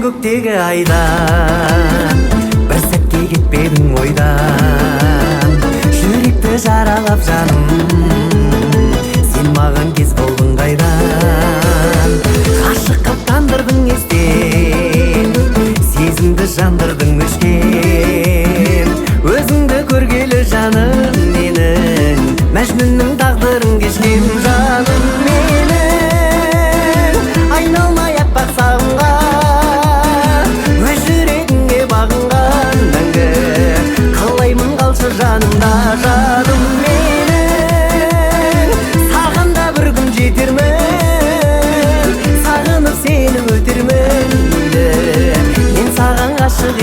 көктегі айдан, бір сәтке кетпедің ойдан. Жүректі жаралап жаным, сен маған кез болдың қайдан. Ғашық қылып тандырдың естен, сезімді жандырдың өшкен. Өзіңді көргелі жаным менің, Мәжнүннің тағдырын кешкен жаным менің. Айналмай аппақ сағынған, өз жүрегіңе бағынған мәңгі. Қалаймын қалшы жанымда жаным менің. Саған да бір күн жетермін, сағынып сені өтермін. Мен саған ғашық